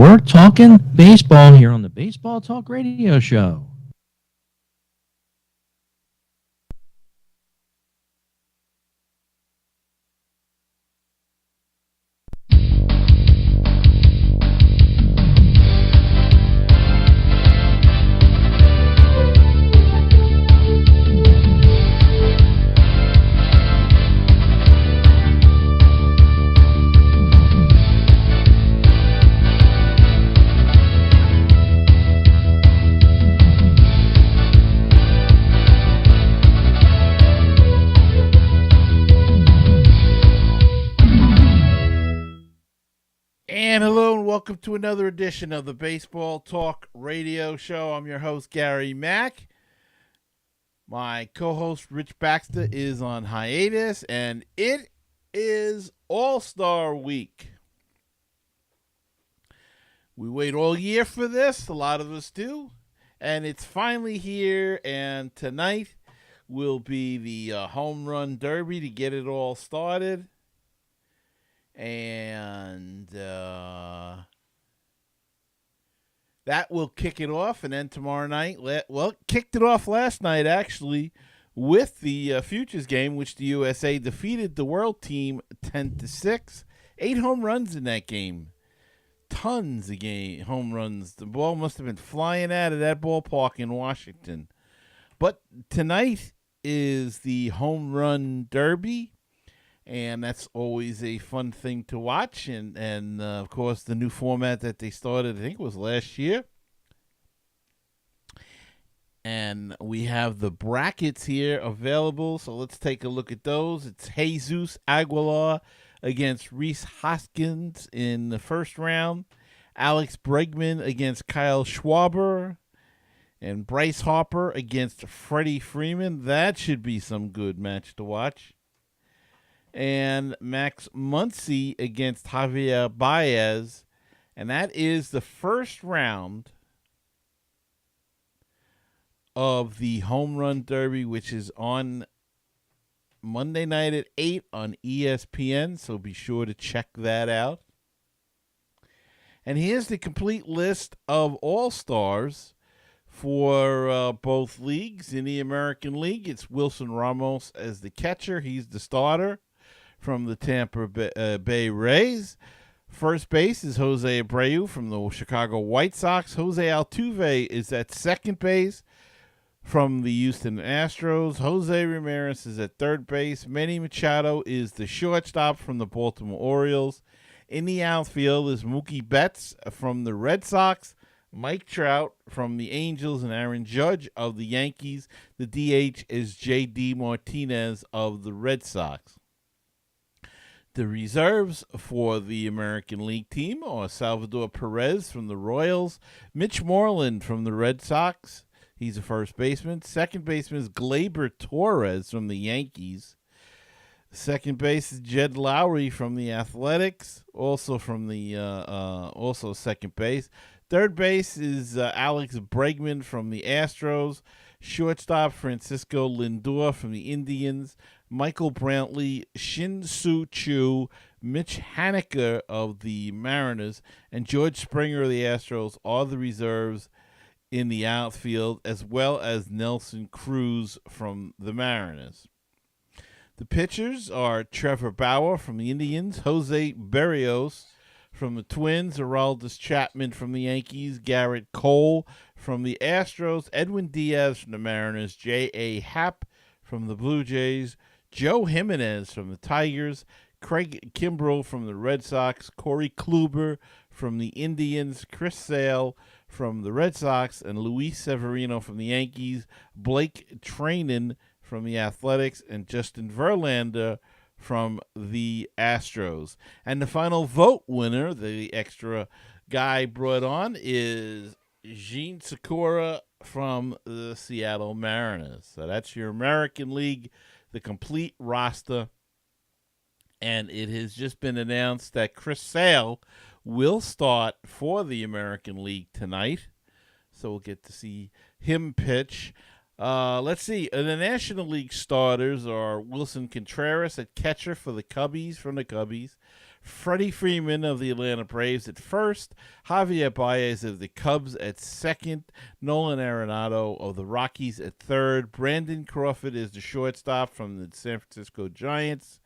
We're talking baseball here on the Baseball Talk Radio Show. And hello and welcome to another edition of the Baseball Talk Radio Show. I'm your host, Gary Mack. My co-host, Rich Baxter, is on hiatus, and it is All-Star Week. We wait all year for this, a lot of us do, and it's finally here, and tonight will be the home run derby to get it all started. And that will kick it off. And then tomorrow night, kicked it off last night, actually, with the Futures game, which the USA defeated the world team 10-6. 8 home runs in that game. Tons of home runs. The ball must have been flying out of that ballpark in Washington. But tonight is the home run derby. And that's always a fun thing to watch. And of course, the new format that they started, I think it was last year. And we have the brackets here available. So let's take a look at those. It's Jesus Aguilar against Rhys Hoskins in the first round. Alex Bregman against Kyle Schwarber. And Bryce Harper against Freddie Freeman. That should be some good match to watch. And Max Muncy against Javier Baez. And that is the first round of the Home Run Derby, which is on Monday night at 8 on ESPN. So be sure to check that out. And here's the complete list of All-Stars for both leagues. In the American League, it's Wilson Ramos as the catcher. He's the starter from the Tampa Bay Rays. First base is Jose Abreu from the Chicago White Sox. Jose Altuve is at second base from the Houston Astros. Jose Ramirez is at third base. Manny Machado is the shortstop from the Baltimore Orioles. In the outfield is Mookie Betts from the Red Sox, Mike Trout from the Angels, and Aaron Judge of the Yankees. The DH is J.D. Martinez of the Red Sox. The reserves for the American League team are Salvador Perez from the Royals, Mitch Moreland from the Red Sox. He's a first baseman. Second baseman is Gleyber Torres from the Yankees. Second base is Jed Lowry from the Athletics, also from the also second base. Third base is Alex Bregman from the Astros. Shortstop Francisco Lindor from the Indians. Michael Brantley, Shin-Soo Choo, Mitch Haniger of the Mariners, and George Springer of the Astros are the reserves in the outfield, as well as Nelson Cruz from the Mariners. The pitchers are Trevor Bauer from the Indians, Jose Berrios from the Twins, Aroldis Chapman from the Yankees, Garrett Cole from the Astros, Edwin Diaz from the Mariners, J.A. Happ from the Blue Jays, Joe Jimenez from the Tigers, Craig Kimbrell from the Red Sox, Corey Kluber from the Indians, Chris Sale from the Red Sox, and Luis Severino from the Yankees, Blake Treinen from the Athletics, and Justin Verlander from the Astros. And the final vote winner, the extra guy brought on, is Jean Segura from the Seattle Mariners. So that's your American League, the complete roster. And it has just been announced that Chris Sale will start for the American League tonight. So we'll get to see him pitch. Let's see. The National League starters are Wilson Contreras at catcher for the Cubbies, Freddie Freeman of the Atlanta Braves at first, Javier Baez of the Cubs at second, Nolan Arenado of the Rockies at third, Brandon Crawford is the shortstop from the San Francisco Giants,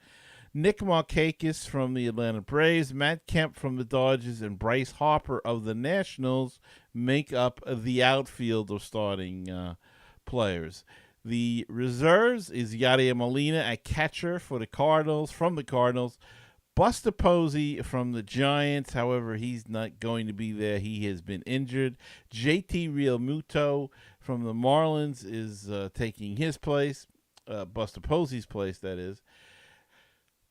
Nick Markakis from the Atlanta Braves, Matt Kemp from the Dodgers, and Bryce Harper of the Nationals make up the outfield of starting players. The reserves is Yadier Molina at catcher for the Cardinals, from the Cardinals, Buster Posey from the Giants. However, he's not going to be there. He has been injured. JT Realmuto from the Marlins is taking his place, Buster Posey's place, that is.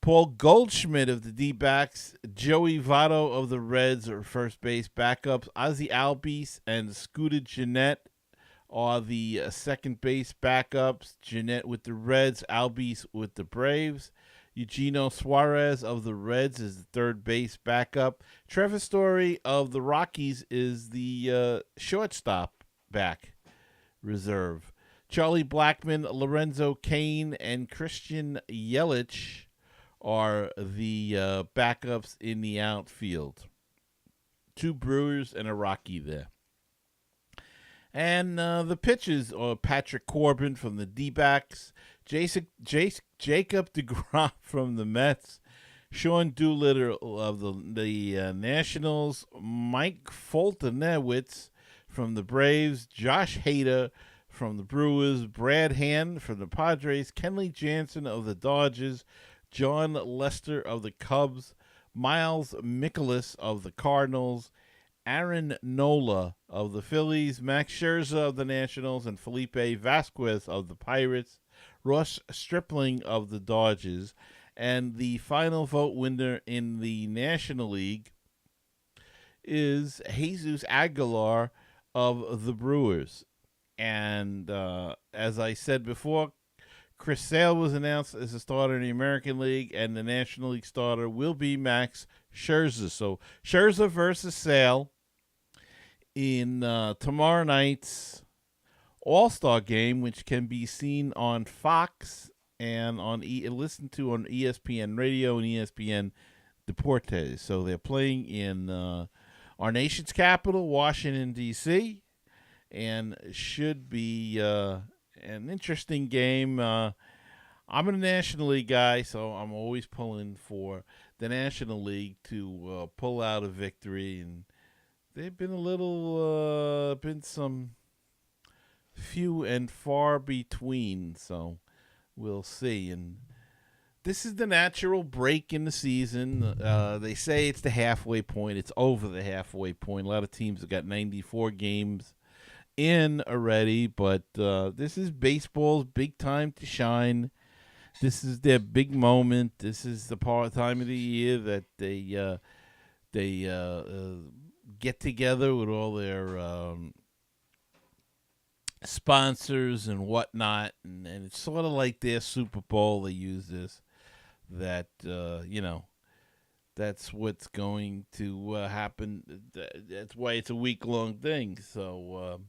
Paul Goldschmidt of the D-backs, Joey Votto of the Reds are first base backups. Ozzie Albies and Scooter Gennett are the second base backups. Gennett with the Reds, Albies with the Braves. Eugenio Suarez of the Reds is the third base backup. Trevor Story of the Rockies is the shortstop back reserve. Charlie Blackmon, Lorenzo Cain, and Christian Yelich are the backups in the outfield. 2 Brewers and a Rocky there. And the pitchers are Patrick Corbin from the D-backs, Jacob DeGrom from the Mets, Sean Doolittle of the Nationals, Mike Foltynewicz from the Braves, Josh Hader from the Brewers, Brad Hand from the Padres, Kenley Jansen of the Dodgers, John Lester of the Cubs, Miles Mikolas of the Cardinals, Aaron Nola of the Phillies, Max Scherzer of the Nationals, and Felipe Vasquez of the Pirates, Ross Stripling of the Dodgers, and the final vote winner in the National League is Jesus Aguilar of the Brewers. And as I said before, Chris Sale was announced as a starter in the American League, and the National League starter will be Max Scherzer. So Scherzer versus Sale in tomorrow night's All-Star game, which can be seen on Fox and listened to on ESPN Radio and ESPN Deportes. So they're playing in our nation's capital, Washington, D.C., and should be an interesting game. I'm a National League guy, so I'm always pulling for the National League to pull out a victory, and they've been been some few and far between, so we'll see. And this is the natural break in the season. They say it's the halfway point. It's over the halfway point. A lot of teams have got 94 games in already, but this is baseball's big time to shine. This is their big moment. This is the time of the year that they get together with all their sponsors and whatnot, and it's sort of like their Super Bowl. They use this, that that's what's going to happen. That's why it's a week-long thing. So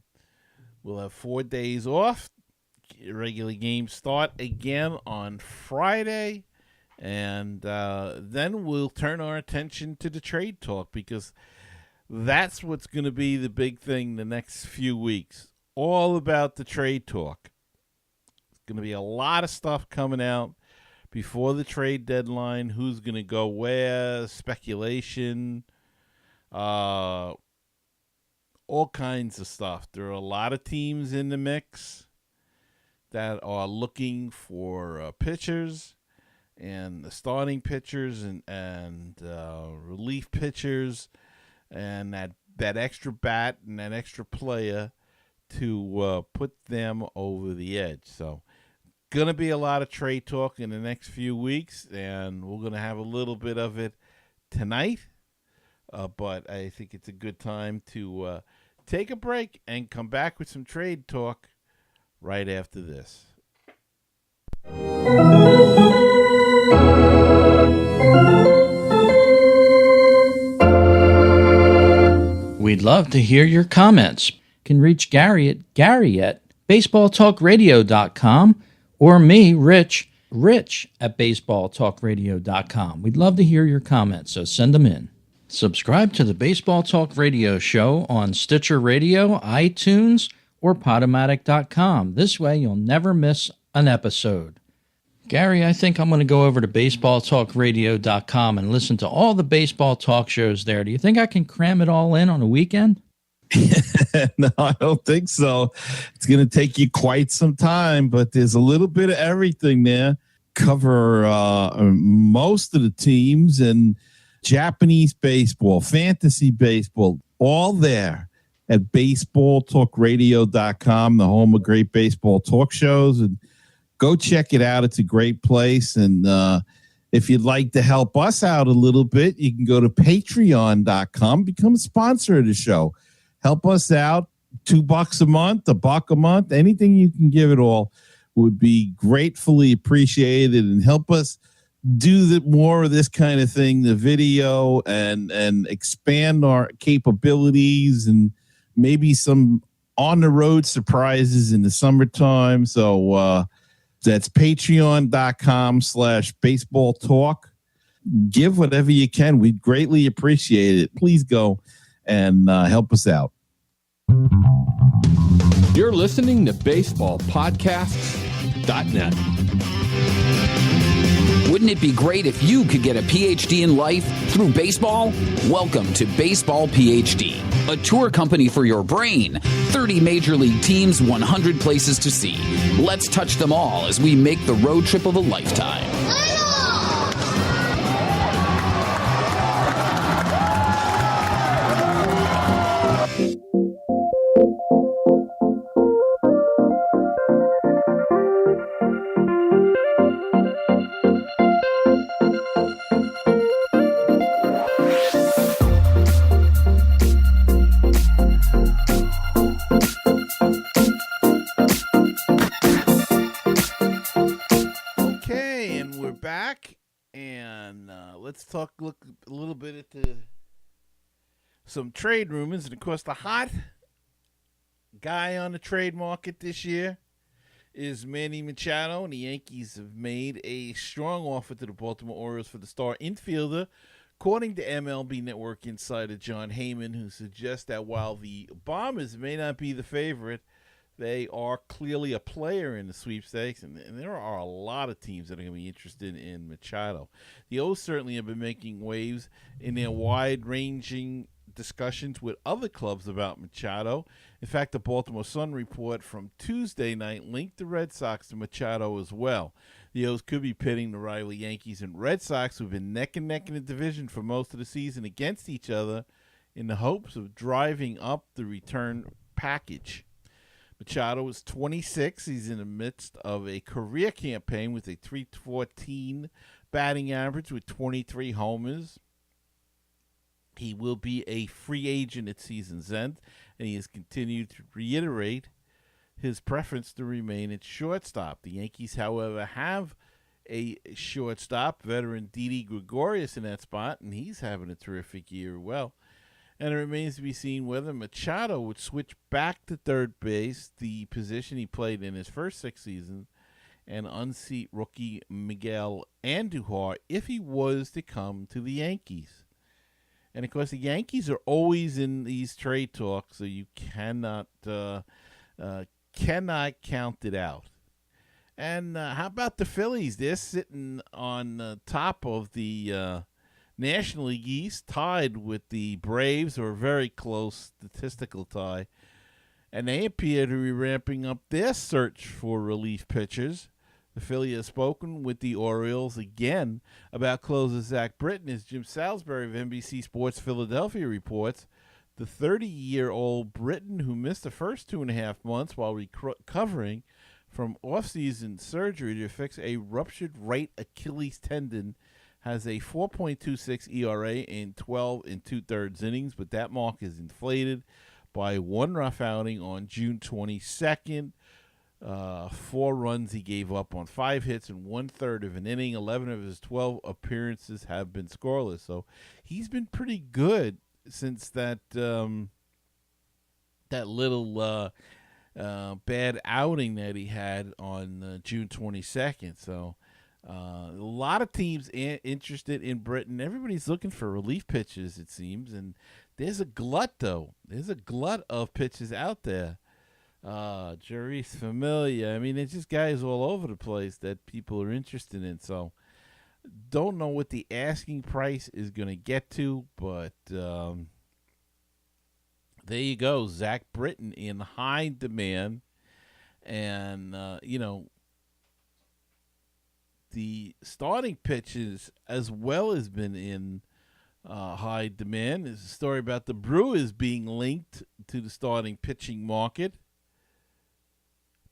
we'll have 4 days off. Regular games start again on Friday. And then we'll turn our attention to the trade talk, because that's what's going to be the big thing the next few weeks. All about the trade talk. There's going to be a lot of stuff coming out before the trade deadline. Who's going to go where, speculation, all kinds of stuff. There are a lot of teams in the mix that are looking for pitchers, and the starting pitchers and relief pitchers, and that extra bat and that extra player to put them over the edge. So going to be a lot of trade talk in the next few weeks, and we're going to have a little bit of it tonight. But I think it's a good time to take a break and come back with some trade talk right after this. We'd love to hear your comments. You can reach Gary at baseballtalkradio.com, or me, Rich, rich@baseballtalkradio.com. We'd love to hear your comments, so send them in. Subscribe to the Baseball Talk Radio show on Stitcher Radio, iTunes, or Podomatic.com. This way you'll never miss an episode. Gary, I think I'm going to go over to baseballtalkradio.com and listen to all the baseball talk shows there. Do you think I can cram it all in on a weekend? No, I don't think so. It's going to take you quite some time, but there's a little bit of everything there. Cover most of the teams and Japanese baseball, fantasy baseball, all there at baseballtalkradio.com, the home of great baseball talk shows. And go check it out. It's a great place. And if you'd like to help us out a little bit, you can go to patreon.com, become a sponsor of the show. Help us out. $2 a month, $1 a month, anything you can give it all would be gratefully appreciated and help us do more of this kind of thing, the video, and expand our capabilities and maybe some on the road surprises in the summertime. So that's patreon.com/baseball talk. Give whatever you can. We'd greatly appreciate it. Please go and help us out. You're listening to BaseballPodcasts.net. Wouldn't it be great if you could get a PhD in life through baseball? Welcome to Baseball PhD, a tour company for your brain. 30 major league teams, 100 places to see. Let's touch them all as we make the road trip of a lifetime. Look a little bit at some trade rumors, and of course the hot guy on the trade market this year is Manny Machado, and the Yankees have made a strong offer to the Baltimore Orioles for the star infielder, according to MLB Network insider John Heyman, who suggests that while the Bombers may not be the favorite, they are clearly a player in the sweepstakes, and there are a lot of teams that are going to be interested in Machado. The O's certainly have been making waves in their wide-ranging discussions with other clubs about Machado. In fact, the Baltimore Sun report from Tuesday night linked the Red Sox to Machado as well. The O's could be pitting the rival Yankees and Red Sox, who've been neck and neck in the division for most of the season, against each other in the hopes of driving up the return package. Machado is 26. He's in the midst of a career campaign with a .314 batting average with 23 homers. He will be a free agent at season's end, and he has continued to reiterate his preference to remain at shortstop. The Yankees, however, have a shortstop, veteran Didi Gregorius, in that spot, and he's having a terrific year as well. And it remains to be seen whether Machado would switch back to third base, the position he played in his first 6 seasons, and unseat rookie Miguel Andujar if he was to come to the Yankees. And, of course, the Yankees are always in these trade talks, so you cannot count it out. And how about the Phillies? They're sitting on top of the National League East, tied with the Braves, or a very close statistical tie. And they appear to be ramping up their search for relief pitchers. The Phillies have spoken with the Orioles again about closer Zach Britton, as Jim Salisbury of NBC Sports Philadelphia reports. The 30-year-old Britton, who missed the first 2.5 months while recovering from off-season surgery to fix a ruptured right Achilles tendon, has a 4.26 ERA in 12 2/3 innings, but that mark is inflated by one rough outing on June 22nd. 4 runs he gave up on 5 hits in 1/3 of an inning. 11 of his 12 appearances have been scoreless, so he's been pretty good since that little bad outing that he had on June 22nd. So A lot of teams interested in Britton. Everybody's looking for relief pitches, it seems, and there's a glut, though. There's a glut of pitches out there. Jeurys Familia. I mean, it's just guys all over the place that people are interested in. So, don't know what the asking price is going to get to, but there you go. Zach Britton in high demand. And, the starting pitches as well has been in high demand. There's a story about the Brewers being linked to the starting pitching market,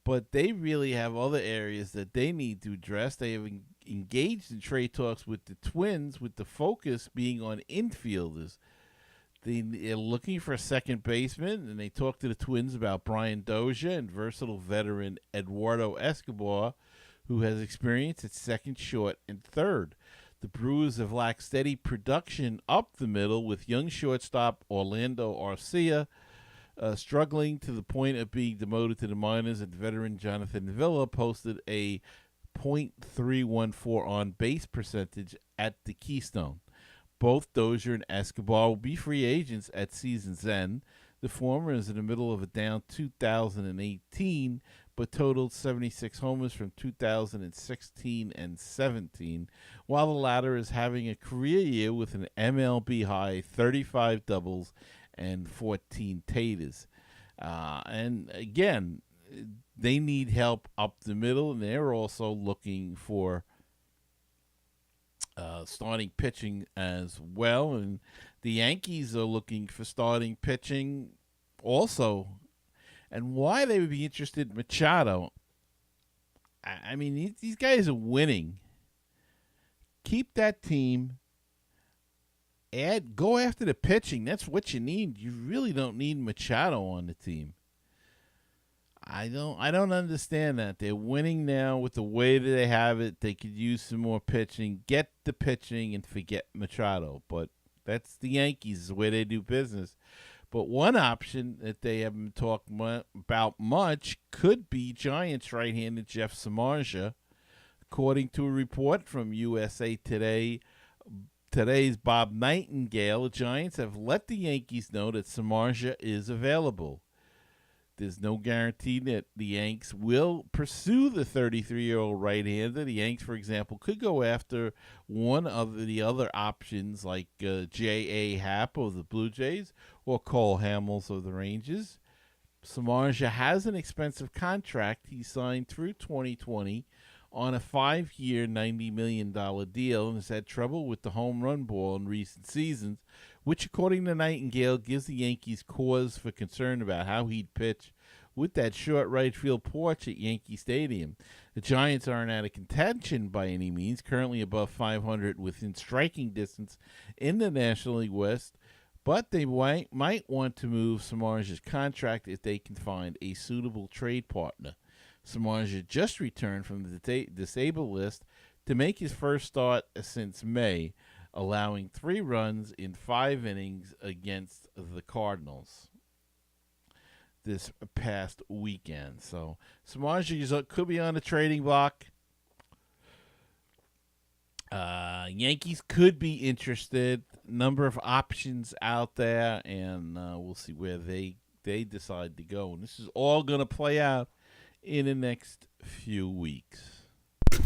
but they really have other areas that they need to address. They have engaged in trade talks with the Twins, with the focus being on infielders. They're looking for a second baseman, and they talked to the Twins about Brian Dozier and versatile veteran Eduardo Escobar, who has experience at second, short, and third. The Brewers have lacked steady production up the middle, with young shortstop Orlando Arcia struggling to the point of being demoted to the minors, and veteran Jonathan Villa posted a .314 on-base percentage at the Keystone. Both Dozier and Escobar will be free agents at season's end. The former is in the middle of a down 2018, but totaled 76 homers from 2016 and 17, while the latter is having a career year with an MLB high 35 doubles and 14 taters. And again, they need help up the middle, and they're also looking for starting pitching as well. And the Yankees are looking for starting pitching also. And why they would be interested in Machado, I mean, these guys are winning. Keep that team. Go after the pitching. That's what you need. You really don't need Machado on the team. I don't understand that. They're winning now with the way that they have it. They could use some more pitching. Get the pitching and forget Machado. But that's the Yankees, the way they do business. But one option that they haven't talked about much could be Giants right-handed Jeff Samardzija. According to a report from USA Today, today's Bob Nightingale, the Giants have let the Yankees know that Samardzija is available. There's no guarantee that the Yanks will pursue the 33-year-old right-hander. The Yanks, for example, could go after one of the other options like J.A. Happ of the Blue Jays or Cole Hamels of the Rangers. Samardzija has an expensive contract he signed through 2020 on a 5-year, $90 million deal, and has had trouble with the home run ball in recent seasons, which, according to Nightingale, gives the Yankees cause for concern about how he'd pitch with that short right field porch at Yankee Stadium. The Giants aren't out of contention by any means, currently above 500 within striking distance in the National League West, but they might want to move Samardzija's contract if they can find a suitable trade partner. Samardzija just returned from the disabled list to make his first start since May, allowing 3 runs in 5 innings against the Cardinals this past weekend. So Samardzija could be on the trading block. Yankees could be interested. Number of options out there, and we'll see where they decide to go. And this is all going to play out in the next few weeks.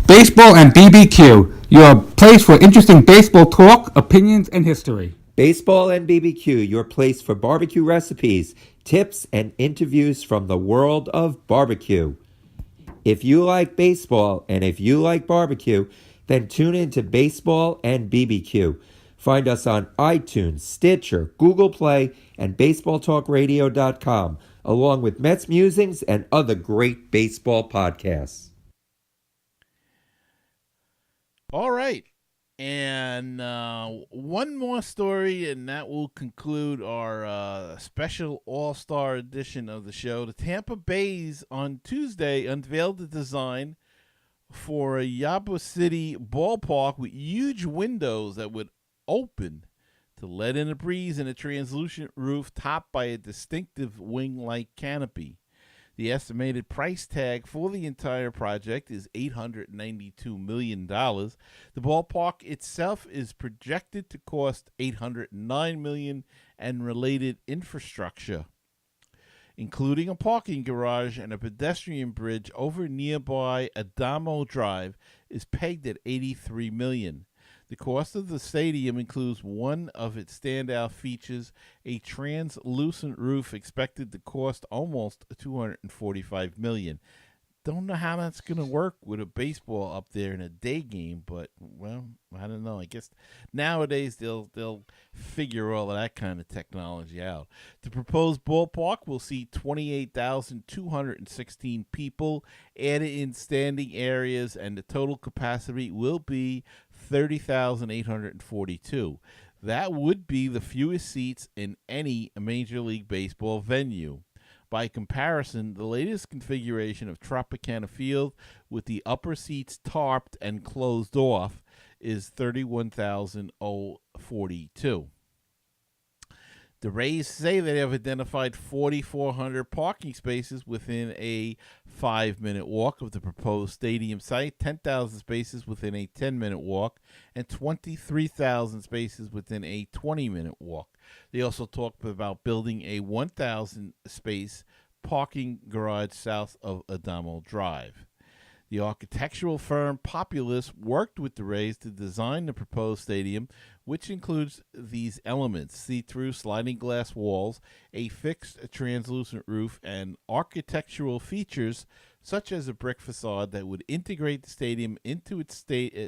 Baseball and BBQ, your place for interesting baseball talk, opinions, and history. Baseball and BBQ, your place for barbecue recipes, tips, and interviews from the world of barbecue. If you like baseball and if you like barbecue, then tune in to Baseball and BBQ. Find us on iTunes, Stitcher, Google Play, and BaseballTalkRadio.com, along with Mets Musings and other great baseball podcasts. All right. And one more story, and that will conclude our special All-Star edition of the show. The Tampa Bays on Tuesday unveiled the design for a Yuba City ballpark with huge windows that would open to let in a breeze and a translucent roof topped by a distinctive wing-like canopy. The estimated price tag for the entire project is $892 million. The ballpark itself is projected to cost $809 million and related infrastructure, including a parking garage and a pedestrian bridge over nearby Adamo Drive, is pegged at $83 million. The cost of the stadium includes one of its standout features, a translucent roof expected to cost almost $245 million. Don't know how that's going to work with a baseball up there in a day game, but, well, I don't know. I guess nowadays they'll figure all of that kind of technology out. The proposed ballpark will seat 28,216 people added in standing areas, and the total capacity will be 30,842. That would be the fewest seats in any Major League Baseball venue. By comparison, the latest configuration of Tropicana Field, with the upper seats tarped and closed off, is 31,042. The Rays say they have identified 4,400 parking spaces within a 5-minute walk of the proposed stadium site, 10,000 spaces within a 10-minute walk, and 23,000 spaces within a 20-minute walk. They also talked about building a 1,000-space parking garage south of Adamo Drive. The architectural firm Populous worked with the Rays to design the proposed stadium, which includes these elements: see-through sliding glass walls, a fixed translucent roof, and architectural features such as a brick facade that would integrate the stadium into its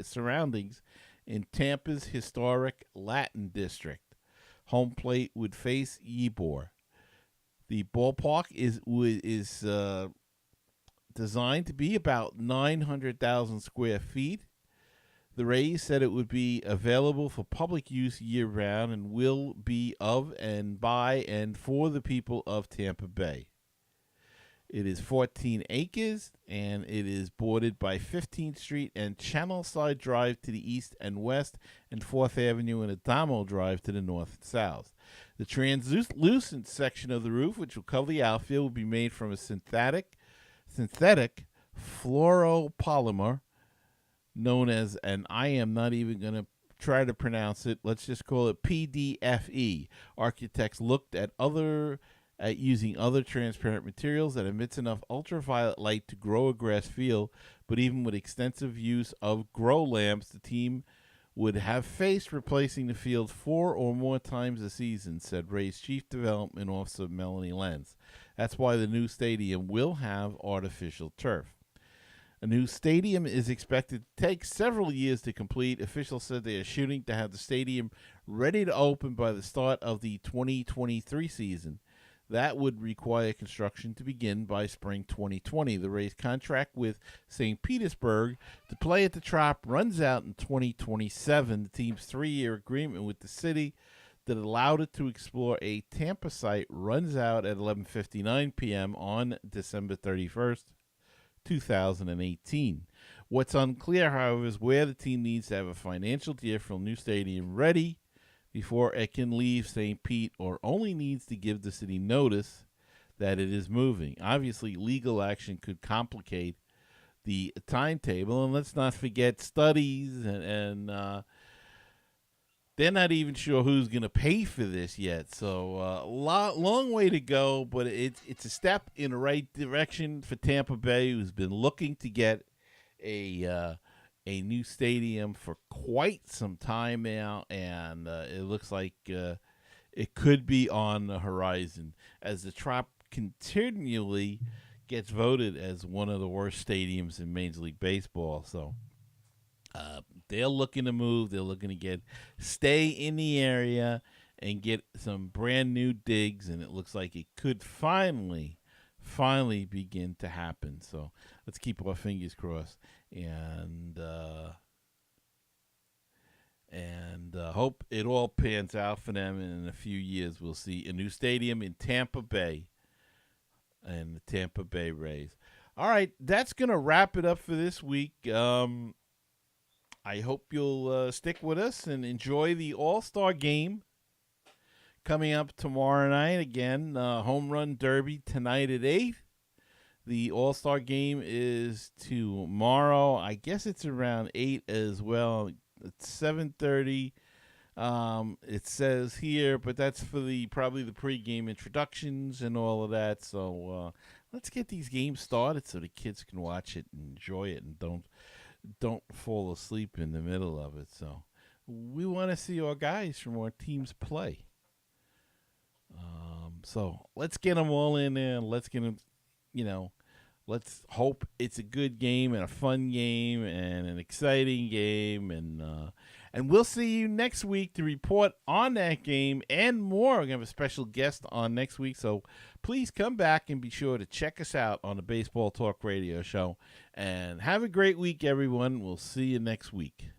surroundings in Tampa's historic Latin district. Home plate would face Ybor. The ballpark is designed to be about 900,000 square feet. The Rays said it would be available for public use year-round and will be of and by and for the people of Tampa Bay. It is 14 acres, and it is bordered by 15th Street and Channelside Drive to the east and west, and 4th Avenue and Adamo Drive to the north and south. The translucent section of the roof, which will cover the outfield, will be made from a synthetic fluoropolymer known as, and I am not even going to try to pronounce it, let's just call it PDFE. Architects looked at using other transparent materials that emits enough ultraviolet light to grow a grass field, but even with extensive use of grow lamps, the team would have faced replacing the field 4 or more times a season, said Rays Chief Development Officer Melanie Lenz. That's why the new stadium will have artificial turf. A new stadium is expected to take several years to complete. Officials said they are shooting to have the stadium ready to open by the start of the 2023 season. That would require construction to begin by spring 2020. The Rays' contract with St. Petersburg to play at the Trop runs out in 2027. The team's 3-year agreement with the city that allowed it to explore a Tampa site runs out at 11:59 p.m. on December 31st, 2018. What's unclear, however, is where the team needs to have a financial deal for a new stadium ready before it can leave St. Pete, or only needs to give the city notice that it is moving. Obviously, legal action could complicate the timetable, and let's not forget studies, and they're not even sure who's going to pay for this yet. So long way to go, but it's a step in the right direction for Tampa Bay, who's been looking to get a new stadium for quite some time now, and it looks like it could be on the horizon as the Trop continually gets voted as one of the worst stadiums in Major League Baseball. So they're looking to move. They're looking to stay in the area and get some brand new digs, and it looks like it could finally begin to happen. So let's keep our fingers crossed and hope it all pans out for them. And in a few years, we'll see a new stadium in Tampa Bay and the Tampa Bay Rays. All right, that's going to wrap it up for this week. I hope you'll stick with us and enjoy the All-Star Game coming up tomorrow night. Again, Home Run Derby tonight at 8. The All-Star game is tomorrow. I guess it's around 8 as well. It's 7:30. It says here, but that's for probably the pregame introductions and all of that. So let's get these games started so the kids can watch it and enjoy it and don't fall asleep in the middle of it. So we want to see our guys from our teams play. So let's get them all in there. Let's get them, let's hope it's a good game and a fun game and an exciting game. And we'll see you next week to report on that game and more. We're going to have a special guest on next week. So please come back and be sure to check us out on the Baseball Talk Radio Show. And have a great week, everyone. We'll see you next week.